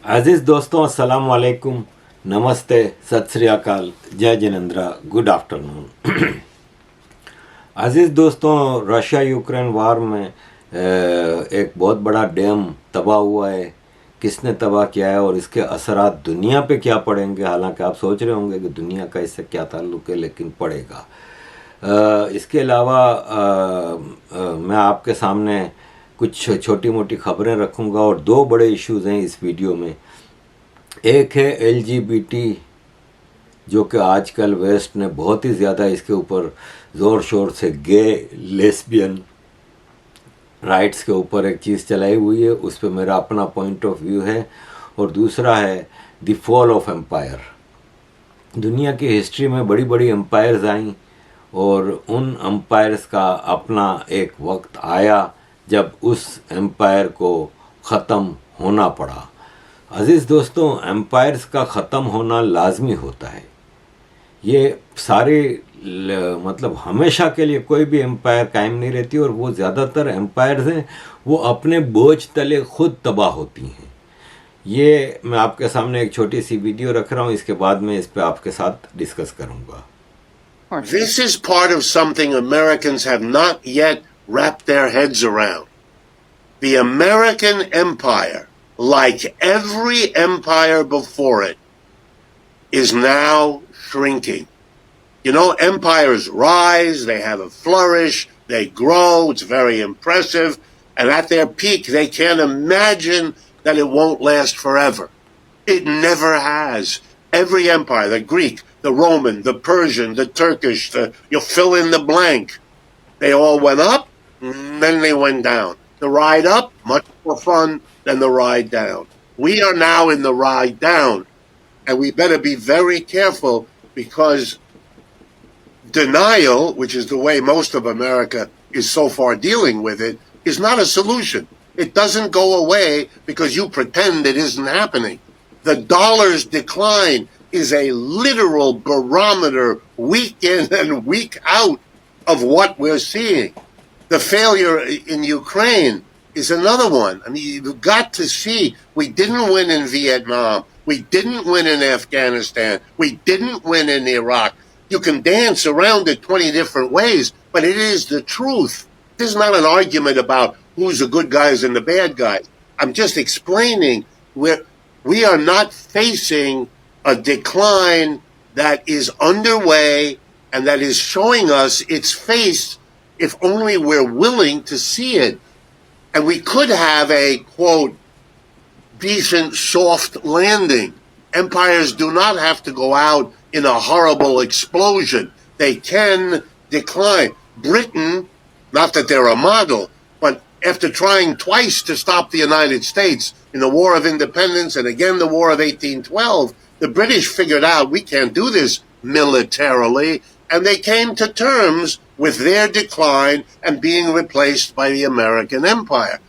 अजीज़ दोस्तों, अस्सलाम वालेकुम, नमस्ते, सत श्री अकाल, जय जिनेंद्रा, गुड आफ्टरनून। अजीज़ दोस्तों, रशिया यूक्रेन वार में एक बहुत बड़ा डैम तबाह हुआ है। किसने तबाह किया है और इसके असरात दुनिया पे क्या पड़ेंगे? हालांकि आप सोच रहे होंगे कि दुनिया का इससे क्या ताल्लुक़ है, लेकिन पड़ेगा। इसके अलावा मैं आपके सामने कुछ छोटी मोटी खबरें रखूंगा और दो बड़े इश्यूज़ हैं इस वीडियो में। एक है LGBT, जो कि आजकल वेस्ट ने बहुत ही ज़्यादा इसके ऊपर ज़ोर शोर से गे लेस्बियन राइट्स के ऊपर एक चीज़ चलाई हुई है, उस पर मेरा अपना पॉइंट ऑफ व्यू है। और दूसरा है द फॉल ऑफ एम्पायर। दुनिया की हिस्ट्री में बड़ी बड़ी एम्पायर्स आईं और उन एम्पायर्स का अपना एक वक्त आया जब उस एम्पायर को ख़त्म होना पड़ा। अज़ीज़ दोस्तों, एम्पायर्स का ख़त्म होना लाजमी होता है। ये सारे मतलब हमेशा के लिए कोई भी एम्पायर कायम नहीं रहती, और वो ज़्यादातर एम्पायर्स हैं वो अपने बोझ तले खुद तबाह होती हैं। ये मैं आपके सामने एक छोटी सी वीडियो रख रहा हूँ, इसके बाद में इस पर आपके साथ डिस्कस करूँगा। This is part of something Americans have not yet wrapped their heads around. The American empire, like every empire before it, is now shrinking. You know, empires rise, they have a flourish, they grow, it's very impressive, and at their peak they can't imagine that it won't last forever. It never has. Every empire, the Greek, the Roman, the Persian, the Turkish, you fill in the blank, they all went up, and then they went down. The ride up, much more fun than the ride down. We are now in the ride down, and we better be very careful, because denial, which is the way most of America is so far dealing with it, is not a solution. It doesn't go away because you pretend it isn't happening. The dollar's decline is a literal barometer week in and week out of what we're seeing. The failure in Ukraine is another one. I mean, you've got to see, we didn't win in Vietnam. We didn't win in Afghanistan. We didn't win in Iraq. You can dance around it 20 different ways, but it is the truth. This is not an argument about who's the good guys and the bad guys. I'm just explaining we are not facing a decline that is underway and that is showing us its face if only we're willing to see it. And we could have a, quote, decent soft landing. Empires do not have to go out in a horrible explosion. They can decline. Britain, not that they're a model, but after trying twice to stop the United States in the War of Independence and again the War of 1812, the British figured out we can't do this militarily, and they came to terms with their decline and being replaced by the American empire.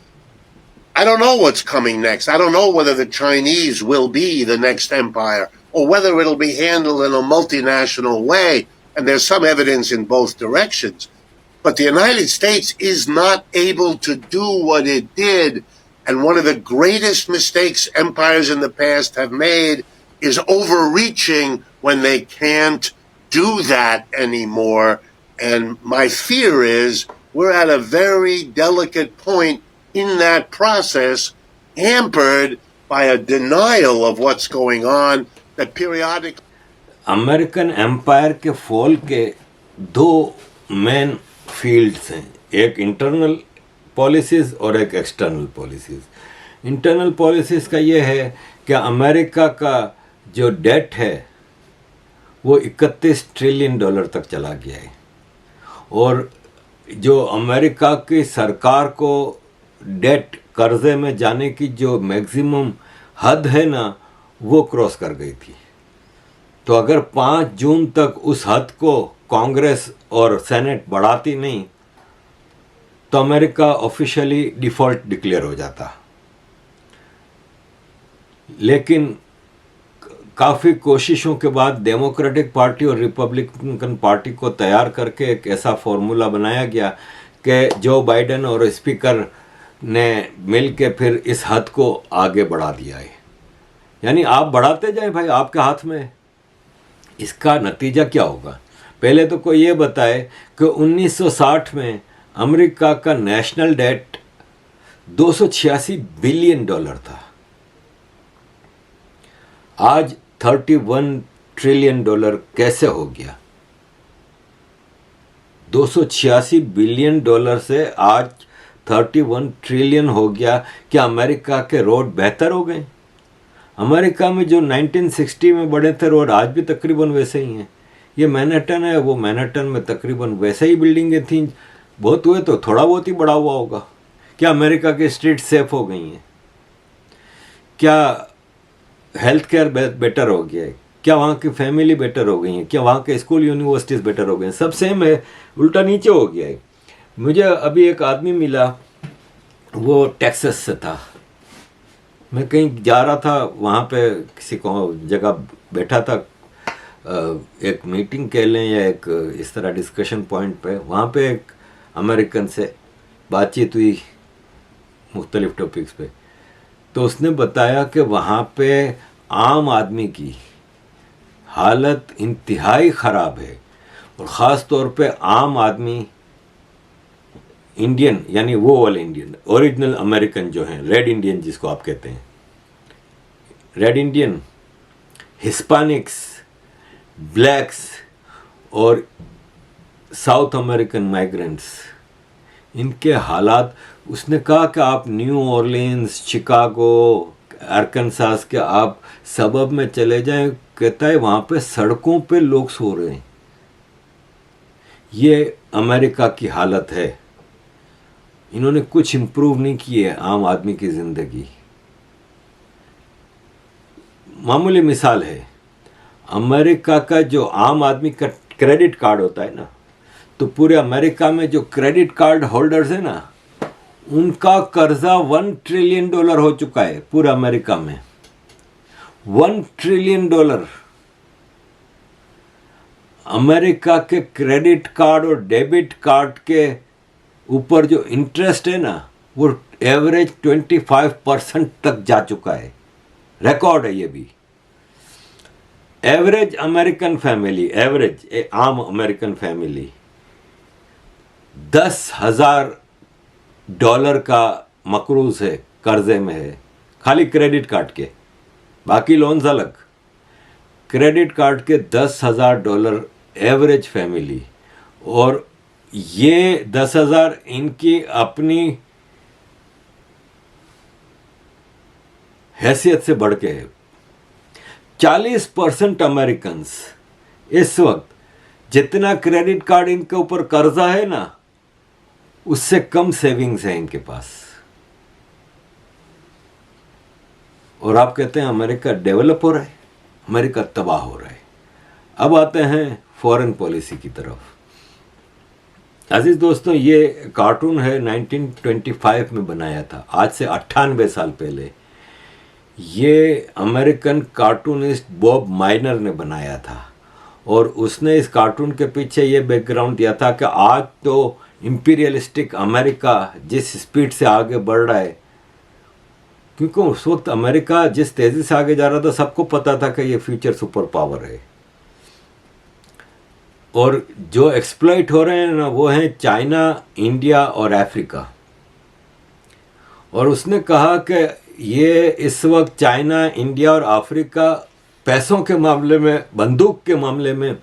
I don't know what's coming next. I don't know whether the Chinese will be the next empire or whether it'll be handled in a multinational way, and there's some evidence in both directions. But the United States is not able to do what it did, and one of the greatest mistakes empires in the past have made is overreaching when they can't do that anymore. And my fear is we're at a very delicate point in that process, hampered by a denial of what's going on that periodic. American empire के fall के दो main fields हैं, एक internal policies और एक external policies. Internal policies का ये है कि अमेरिका का जो डेट है वो 31 ट्रिलियन डॉलर तक चला गया है, और जो अमेरिका की सरकार को डेट कर्जे में जाने की जो मैक्सिमम हद है ना, वो क्रॉस कर गई थी। तो अगर 5 जून तक उस हद को कांग्रेस और सेनेट बढ़ाती नहीं तो अमेरिका ऑफिशियली डिफ़ॉल्ट डिक्लेयर हो जाता। लेकिन काफ़ी कोशिशों के बाद डेमोक्रेटिक पार्टी और रिपब्लिकन पार्टी को तैयार करके एक ऐसा फॉर्मूला बनाया गया कि जो बाइडेन और स्पीकर ने मिल के फिर इस हद को आगे बढ़ा दिया है। यानी आप बढ़ाते जाएं भाई, आपके हाथ में है। इसका नतीजा क्या होगा? पहले तो कोई ये बताए कि 1960 में अमेरिका का नेशनल डेट 286 बिलियन डॉलर था, आज 31 ट्रिलियन डॉलर कैसे हो गया? 286 बिलियन डॉलर से आज 31 ट्रिलियन हो गया। क्या अमेरिका के रोड बेहतर हो गए? अमेरिका में जो 1960 में बने थे रोड आज भी तकरीबन वैसे ही हैं। ये मैनहट्टन है, वो मैनहट्टन में तकरीबन वैसे ही बिल्डिंगें थीं, बहुत हुए तो थोड़ा बहुत ही बड़ा हुआ होगा। क्या अमेरिका की स्ट्रीट सेफ हो गई हैं? क्या हेल्थ केयर बेटर हो गया है? क्या वहाँ की फैमिली बेटर हो गई है? क्या वहाँ के स्कूल यूनिवर्सिटीज़ बेटर हो गए हैं? सब सेम है, उल्टा नीचे हो गया है। मुझे अभी एक आदमी मिला, वो टेक्सास से था। मैं कहीं जा रहा था, वहाँ पे किसी को जगह बैठा था, एक मीटिंग कह लें या एक इस तरह डिस्कशन पॉइंट पे। वहाँ पे एक अमेरिकन से बातचीत हुई मुख्तलिफ टॉपिक्स पे। तो उसने बताया कि वहाँ पे आम आदमी की हालत इंतहाई ख़राब है, और ख़ास तौर पे आम आदमी इंडियन, यानी वो वाले इंडियन, ओरिजिनल अमेरिकन जो हैं, रेड इंडियन जिसको आप कहते हैं, रेड इंडियन, हिस्पैनिक्स, ब्लैक्स और साउथ अमेरिकन माइग्रेंट्स, इनके हालात। उसने कहा कि आप न्यू ऑरलिन्स, शिकागो, आर्कनसास के आप सबब में चले जाएं, कहता है वहाँ पे सड़कों पे लोग सो रहे हैं। ये अमेरिका की हालत है। इन्होंने कुछ इम्प्रूव नहीं की है आम आदमी की ज़िंदगी। मामूली मिसाल है, अमेरिका का जो आम आदमी का क्रेडिट कार्ड होता है ना, तो पूरे अमेरिका में जो क्रेडिट कार्ड होल्डर्स है ना, उनका कर्जा 1 ट्रिलियन डॉलर हो चुका है पूरे अमेरिका में। 1 ट्रिलियन डॉलर। अमेरिका के क्रेडिट कार्ड और डेबिट कार्ड के ऊपर जो इंटरेस्ट है ना, वो एवरेज 25% तक जा चुका है। रिकॉर्ड है ये भी। एवरेज अमेरिकन फैमिली, एवरेज आम अमेरिकन फैमिली $10,000 का मकरूज है, कर्जे में है, खाली क्रेडिट कार्ड के, बाकी लोन्स अलग। क्रेडिट कार्ड के $10,000 एवरेज फैमिली, और ये 10,000 इनकी अपनी हैसियत से बढ़ के है। 40% अमेरिकन इस वक्त जितना क्रेडिट कार्ड इनके ऊपर कर्जा है ना, उससे कम सेविंग्स है इनके पास। और आप कहते हैं अमेरिका डेवलप हो रहा है, अमेरिका तबाह हो रहा है। अब आते हैं फॉरेन पॉलिसी की तरफ। अजीज दोस्तों, ये कार्टून है 1925 में बनाया था, आज से 98 साल पहले। ये अमेरिकन कार्टूनिस्ट बॉब माइनर ने बनाया था, और उसने इस कार्टून के पीछे ये बैकग्राउंड दिया था कि आज तो इंपीरियलिस्टिक अमेरिका जिस स्पीड से आगे बढ़ रहा है, क्योंकि उस वक्त अमेरिका जिस तेज़ी से आगे जा रहा था, सबको पता था कि ये फ्यूचर सुपर पावर है। और जो एक्सप्लॉइट हो रहे हैं ना, वो हैं चाइना, इंडिया और अफ्रीका। और उसने कहा कि ये इस वक्त चाइना, इंडिया और अफ्रीका पैसों के मामले में, बंदूक के मामले में,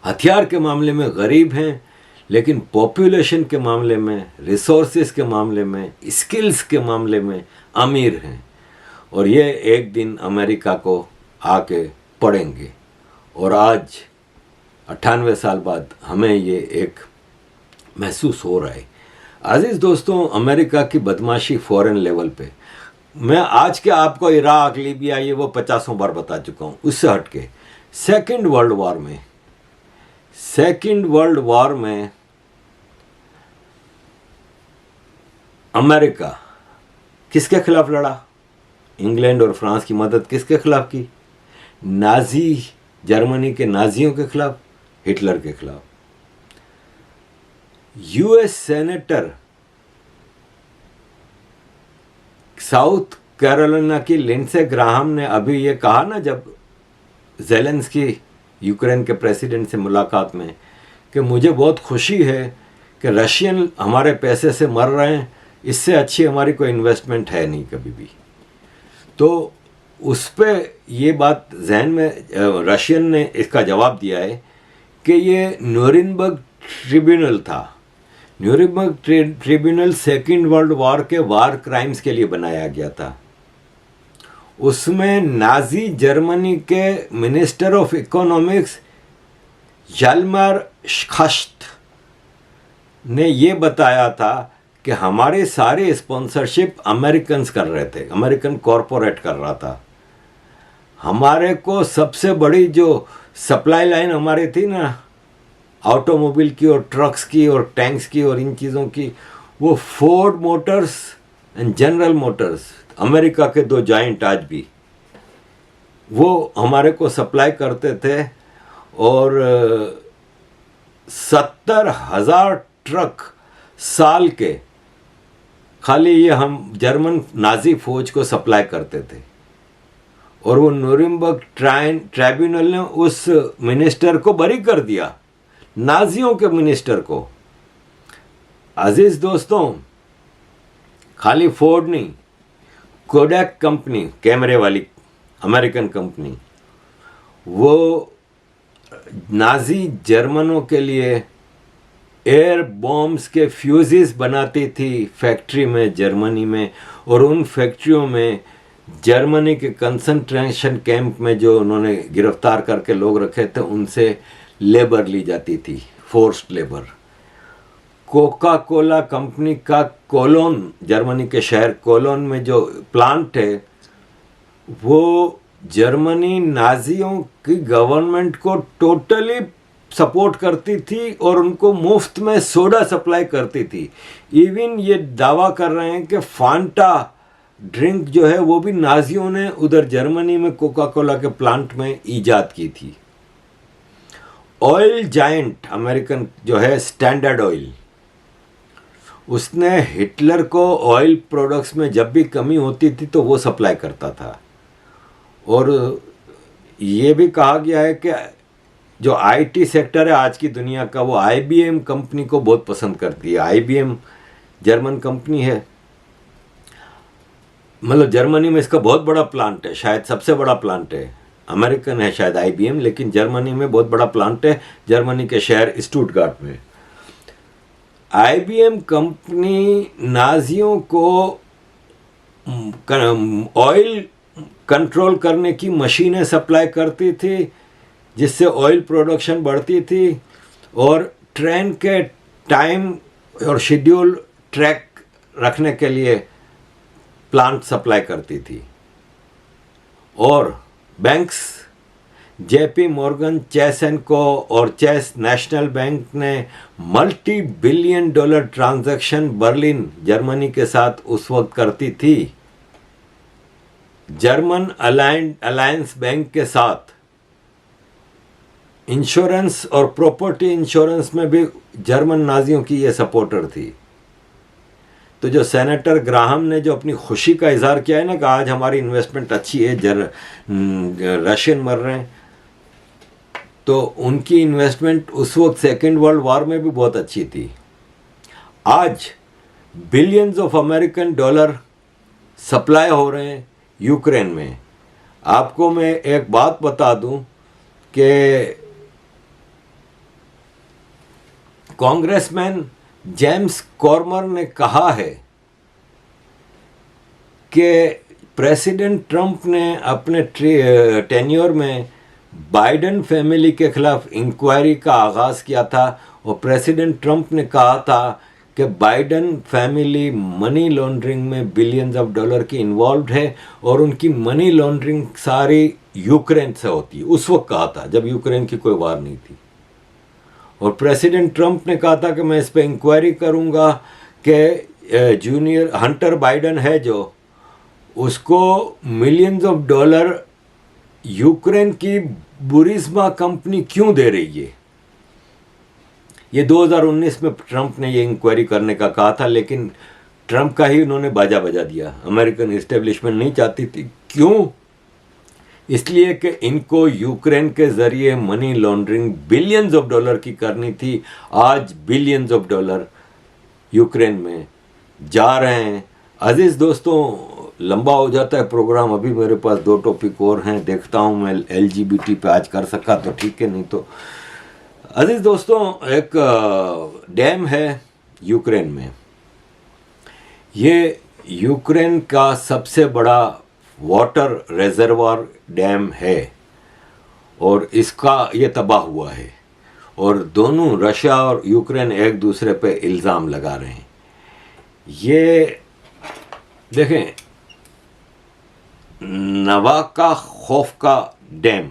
हथियार के मामले में गरीब हैं, लेकिन पॉपुलेशन के मामले में, रिसोर्सेज के मामले में, स्किल्स के मामले में अमीर हैं। और ये एक दिन अमेरिका को आके पड़ेंगे। और आज 98 साल बाद हमें ये एक महसूस हो रहा है। अजीज़ दोस्तों, अमेरिका की बदमाशी फॉरेन लेवल पे, मैं आज के आपको इराक, लीबिया, ये वो 50 बार बता चुका हूँ। उससे हट के सेकेंड वर्ल्ड वॉर में अमेरिका किसके खिलाफ लड़ा? इंग्लैंड और फ्रांस की मदद किसके खिलाफ की? नाजी जर्मनी के नाजियों के खिलाफ, हिटलर के खिलाफ। यूएस सेनेटर साउथ कैरोलिना की लिंडसे ग्राहम ने अभी ये कहा ना, जब ज़ेलेंस्की यूक्रेन के प्रेसिडेंट से मुलाकात में, कि मुझे बहुत खुशी है कि रशियन हमारे पैसे से मर रहे हैं, इससे अच्छी हमारी कोई इन्वेस्टमेंट है नहीं कभी भी। तो उस पर ये बात जहन में, रशियन ने इसका जवाब दिया है कि ये न्यूरनबर्ग ट्रिब्यूनल था। न्यूरनबर्ग ट्रिब्यूनल सेकेंड वर्ल्ड वॉर के वार क्राइम्स के लिए बनाया गया था। उसमें नाजी जर्मनी के मिनिस्टर ऑफ इकोनॉमिक्स याल्मर शाख्त ने ये बताया था कि हमारे सारे स्पॉन्सरशिप अमेरिकन्स कर रहे थे, अमेरिकन कॉरपोरेट कर रहा था। हमारे को सबसे बड़ी जो सप्लाई लाइन हमारी थी ना, ऑटोमोबाइल की और ट्रक्स की और टैंक्स की और इन चीज़ों की, वो Ford Motors and general Motors, America के दो जाइंट आज भी, वो हमारे को सप्लाई करते थे। और 70,000 ट्रक साल के खाली ये हम जर्मन नाजी फौज को सप्लाई करते थे। और वो न्यूरनबर्ग ट्राइब्यूनल ने उस मिनिस्टर को बरी कर दिया, नाजियों के मिनिस्टर को। अजीज दोस्तों, खाली फोर्ड नहीं, कोडैक कंपनी, कैमरे वाली अमेरिकन कंपनी, वो नाजी जर्मनों के लिए एयर बॉम्ब्स के फ्यूजेस बनाती थी फैक्ट्री में जर्मनी में। और उन फैक्ट्रियों में जर्मनी के कंसंट्रेशन कैंप में जो उन्होंने गिरफ्तार करके लोग रखे थे, उनसे लेबर ली जाती थी, forced labour. Coca Cola company का कोलोन, जर्मनी के शहर कोलोन में जो प्लांट है, वो जर्मनी नाजियों की गवर्नमेंट को टोटली सपोर्ट करती थी और उनको मुफ्त में सोडा सप्लाई करती थी। इवन ये दावा कर रहे हैं कि फांटा ड्रिंक जो है वो भी नाजियों ने उधर जर्मनी में कोका कोला के प्लांट में ईजाद की थी। ऑयल जायंट अमेरिकन जो है स्टैंडर्ड ऑयल, उसने हिटलर को ऑयल प्रोडक्ट्स में जब भी कमी होती थी तो वो सप्लाई करता था। और ये भी कहा गया है कि जो आईटी सेक्टर है आज की दुनिया का, वो आईबीएम कंपनी को बहुत पसंद करती है। आईबीएम जर्मन कंपनी है, मतलब जर्मनी में इसका बहुत बड़ा प्लांट है, शायद सबसे बड़ा प्लांट है। अमेरिकन है शायद आईबीएम, लेकिन जर्मनी में बहुत बड़ा प्लांट है, जर्मनी के शहर स्टुटगार्ट में। आईबीएम कंपनी नाजियों को ऑयल कंट्रोल करने की मशीनें सप्लाई करती थी, जिससे ऑयल प्रोडक्शन बढ़ती थी। और ट्रेन के टाइम और शेड्यूल ट्रैक रखने के लिए प्लांट सप्लाई करती थी। और banks, JP Morgan, Chase and Co और चेस नाशनल बैंक ने multi billion dollar transaction Berlin Germany के साथ उस वक्त करती थी। जर्मन अलायंस बैंक के साथ इंश्योरेंस और प्रॉपर्टी इंश्योरेंस में भी जर्मन नाजियों की ये सपोर्टर थी। तो जो सेनेटर ग्राहम ने जो अपनी खुशी का इजहार किया है ना कि आज हमारी इन्वेस्टमेंट अच्छी है, रशियन मर रहे हैं, तो उनकी इन्वेस्टमेंट उस वक्त सेकेंड वर्ल्ड वॉर में भी बहुत अच्छी थी। आज billions of American dollar supply हो रहे हैं यूक्रेन में। आपको मैं एक बात बता दूं कि कांग्रेसमैन जेम्स कॉर्मर ने कहा है कि प्रेसिडेंट ट्रंप ने अपने टेन्योर में बाइडेन फैमिली के खिलाफ इंक्वायरी का आगाज़ किया था। और प्रेसिडेंट ट्रंप ने कहा था कि बाइडेन फैमिली मनी लॉन्ड्रिंग में बिलियंस ऑफ डॉलर की इन्वॉल्व है और उनकी मनी लॉन्ड्रिंग सारी यूक्रेन से होती है। उस वक्त कहा था जब यूक्रेन की कोई वार नहीं थी। और प्रेसिडेंट ट्रंप ने कहा था कि मैं इस पर इंक्वायरी करूंगा कि जूनियर हंटर बाइडेन है जो, उसको मिलियंस ऑफ डॉलर यूक्रेन की बुरिस्मा कंपनी क्यों दे रही है। ये 2019 में ट्रंप ने ये इंक्वायरी करने का कहा था, लेकिन ट्रंप का ही उन्होंने बाजा बजा दिया। अमेरिकन इस्टेब्लिशमेंट नहीं चाहती थी। क्यों? इसलिए कि इनको यूक्रेन के ज़रिए money laundering billions of dollar की करनी थी। आज बिलियंस ऑफ डॉलर यूक्रेन में जा रहे हैं। अजीज़ दोस्तों, लंबा हो जाता है प्रोग्राम, अभी मेरे पास 2 टॉपिक और हैं, देखता हूँ मैं LGBT पे आज कर सका तो ठीक है, नहीं तो। अजीज़ दोस्तों, एक डैम है यूक्रेन में। ये यूक्रेन का सबसे बड़ा वाटर रिजर्वायर डैम है और इसका ये तबाह हुआ है और दोनों रशिया और यूक्रेन एक दूसरे पे इल्ज़ाम लगा रहे हैं। ये देखें, नवाकाखोवका डैम,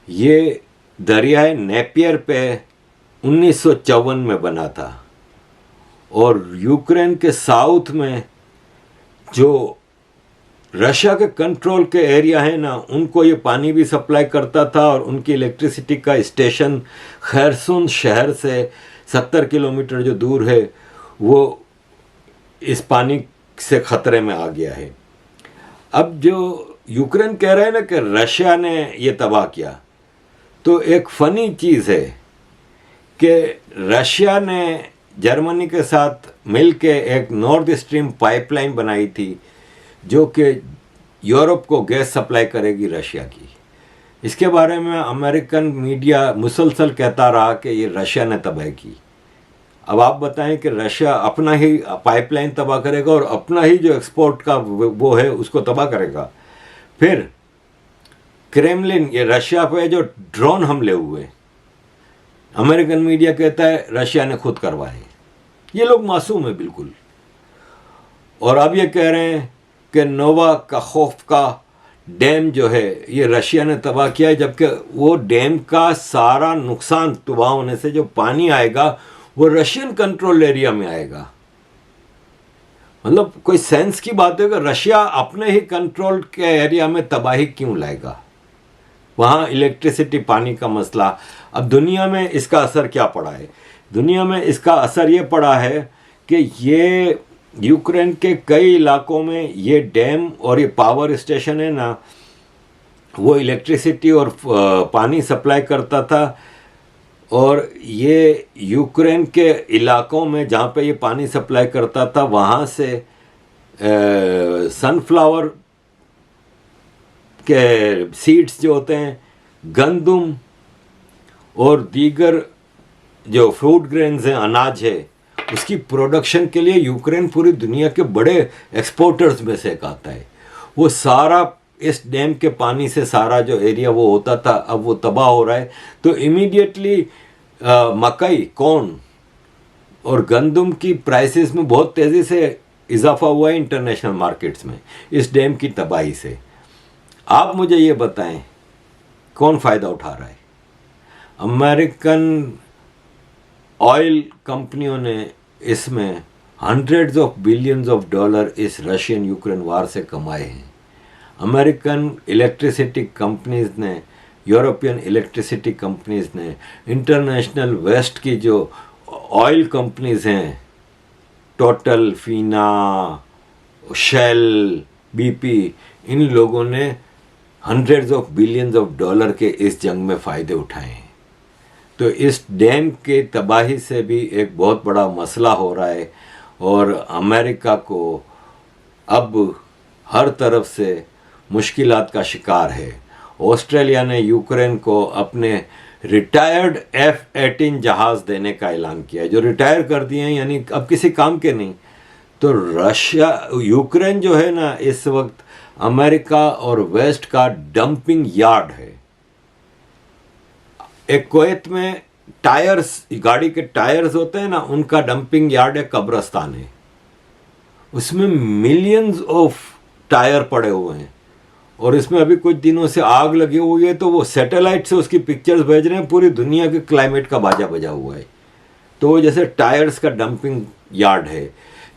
ये दरियाए नेपियर पे 1954 में बना था और यूक्रेन के साउथ में जो रशिया के कंट्रोल के एरिया है ना, उनको ये पानी भी सप्लाई करता था और उनकी इलेक्ट्रिसिटी का स्टेशन खैरसुन शहर से 70 किलोमीटर जो दूर है वो इस पानी से खतरे में आ गया है। अब जो यूक्रेन कह रहा है ना कि रशिया ने ये तबाह किया, तो एक फ़नी चीज़ है कि रशिया ने जर्मनी के साथ मिलके एक नॉर्थ स्ट्रीम पाइपलाइन बनाई थी जो कि यूरोप को गैस सप्लाई करेगी रशिया की। इसके बारे में अमेरिकन मीडिया मुसलसल कहता रहा कि ये रशिया ने तबाह की। अब आप बताएं कि रशिया अपना ही पाइपलाइन तबाह करेगा और अपना ही जो एक्सपोर्ट का वो है उसको तबाह करेगा। फिर क्रेमलिन, ये रशिया पे जो ड्रोन हमले हुए, अमेरिकन मीडिया कहता है रशिया ने खुद करवाए। ये लोग मासूम है बिल्कुल। और अब ये कह रहे हैं कि नोवाकाखोवका डैम जो है ये रशिया ने तबाह किया है, जबकि वो डैम का सारा नुकसान तबाह होने से जो पानी आएगा वो रशियन कंट्रोल एरिया में आएगा। मतलब कोई सेंस की बात है कि रशिया अपने ही कंट्रोल के एरिया में तबाही क्यों लाएगा? वहाँ इलेक्ट्रिसिटी, पानी का मसला। अब दुनिया में इसका असर क्या पड़ा है? दुनिया में इसका असर ये पड़ा है कि ये यूक्रेन के कई इलाकों में ये डैम और ये पावर स्टेशन है ना, वो इलेक्ट्रिसिटी और पानी सप्लाई करता था और ये यूक्रेन के इलाकों में जहाँ पे ये पानी सप्लाई करता था वहाँ से सनफ्लावर के सीड्स जो होते हैं, गंदुम और दीगर जो फ्रूट ग्रेन्स हैं, अनाज है, उसकी प्रोडक्शन के लिए यूक्रेन पूरी दुनिया के बड़े एक्सपोर्टर्स में से एक आता है। वो सारा इस डैम के पानी से सारा जो एरिया वो होता था अब वो तबाह हो रहा है। तो इमीडिएटली मकई, कॉर्न और गंदम की प्राइसेस में बहुत तेज़ी से इजाफा हुआ है इंटरनेशनल मार्केट्स में इस डैम की तबाही से। आप मुझे ये बताएं कौन फ़ायदा उठा रहा है? अमेरिकन ऑयल कंपनियों ने इसमें hundreds of billions of dollar इस रशियन यूक्रेन वार से कमाए हैं। अमेरिकन इलेक्ट्रिसिटी कंपनीज ने, यूरोपियन इलेक्ट्रिसिटी कंपनीज ने, इंटरनेशनल वेस्ट की जो ऑयल कंपनीज हैं, टोटल, फीना, शेल, BP, इन लोगों ने hundreds of billions of dollar के इस जंग में फ़ायदे उठाए हैं। तो इस डैम के तबाही से भी एक बहुत बड़ा मसला हो रहा है और अमेरिका को अब हर तरफ से मुश्किलात का शिकार है। ऑस्ट्रेलिया ने यूक्रेन को अपने रिटायर्ड F-18 जहाज़ देने का ऐलान किया है, जो रिटायर कर दिए हैं, यानी अब किसी काम के नहीं। तो यूक्रेन जो है ना, इस वक्त अमेरिका और वेस्ट का डंपिंग यार्ड है। एक कुवैत में टायर्स, गाड़ी के टायर्स होते हैं ना, उनका डंपिंग यार्ड है, कब्रस्तान है। उसमें मिलियंस ऑफ टायर पड़े हुए हैं और इसमें अभी कुछ दिनों से आग लगी हुई है, तो वो सैटेलाइट से उसकी पिक्चर्स भेज रहे हैं। पूरी दुनिया के क्लाइमेट का बाजा बजा हुआ है। तो वो जैसे टायर्स का डंपिंग यार्ड है।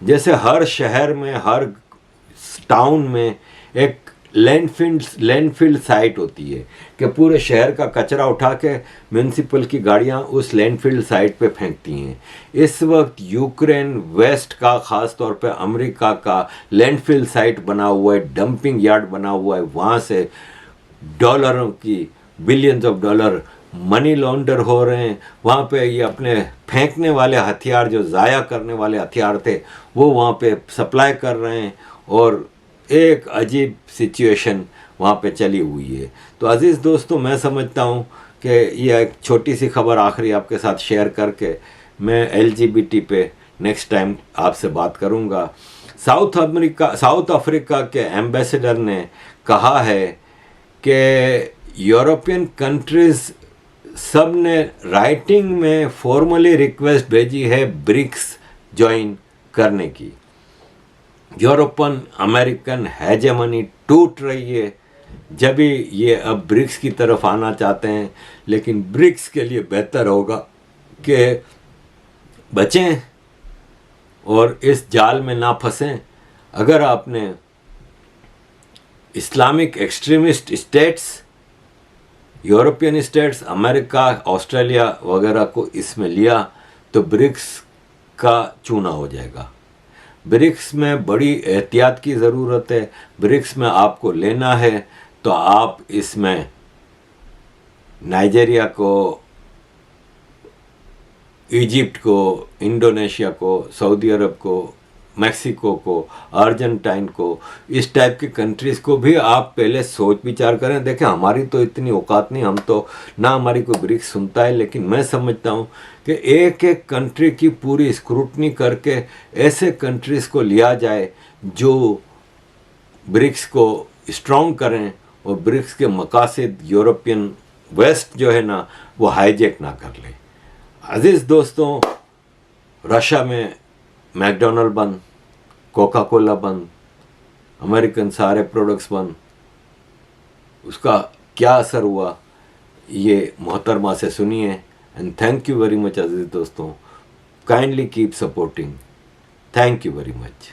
जैसे हर शहर में, हर टाउन में एक लैंडफिल साइट होती है कि पूरे शहर का कचरा उठा के म्यूनसिपल की गाड़ियां उस लैंडफिल साइट पे फेंकती हैं। इस वक्त यूक्रेन वेस्ट का, ख़ास तौर पे अमेरिका का लैंडफिल साइट बना हुआ है, डंपिंग यार्ड बना हुआ है। वहाँ से डॉलरों की, बिलियंस ऑफ डॉलर मनी लॉन्डर हो रहे हैं। वहाँ पे ये अपने फेंकने वाले हथियार, जो ज़ाया करने वाले हथियार थे, वो वहाँ पे सप्लाई कर रहे हैं और एक अजीब सिचुएशन वहाँ पे चली हुई है। तो अज़ीज़ दोस्तों, मैं समझता हूँ कि ये एक छोटी सी खबर आखिरी आपके साथ शेयर करके मैं LGBT पे नेक्स्ट टाइम आपसे बात करूँगा। साउथ अफ्रीका के एम्बेसडर ने कहा है कि यूरोपियन कंट्रीज़ सब ने राइटिंग में फॉर्मली रिक्वेस्ट भेजी है ब्रिक्स ज्वाइन करने की। यूरोपन अमेरिकन हेजेमनी टूट रही है, जब भी ये अब ब्रिक्स की तरफ आना चाहते हैं। लेकिन ब्रिक्स के लिए बेहतर होगा कि बचें और इस जाल में ना फंसें। अगर आपने Islamic extremist states, European states, America, Australia वगैरह को इसमें लिया तो ब्रिक्स का चूना हो जाएगा। ब्रिक्स में बड़ी एहतियात की ज़रूरत है। ब्रिक्स में आपको लेना है तो आप इसमें नाइजीरिया को, इजिप्ट को, इंडोनेशिया को, सऊदी अरब को, मैक्सिको को, अर्जेंटाइन को, इस टाइप की कंट्रीज़ को भी आप पहले सोच विचार करें। देखें, हमारी तो इतनी औकात नहीं, हम तो ना हमारी कोई ब्रिक्स सुनता है। लेकिन मैं समझता हूँ कि एक एक कंट्री की पूरी स्क्रूटनी करके ऐसे कंट्रीज़ को लिया जाए जो ब्रिक्स को स्ट्रॉन्ग करें और ब्रिक्स के मकासद यूरोपियन वेस्ट जो है ना, वो हाईजैक ना कर ले। अजीज़ दोस्तों, रशिया में मैकडोनल्ड बंद, कोका कोला बंद, अमेरिकन सारे प्रोडक्ट्स बंद। उसका क्या असर हुआ ये मोहतरमा से सुनिए। And thank you very much अजीज़ दोस्तों, kindly keep supporting. Thank you very much.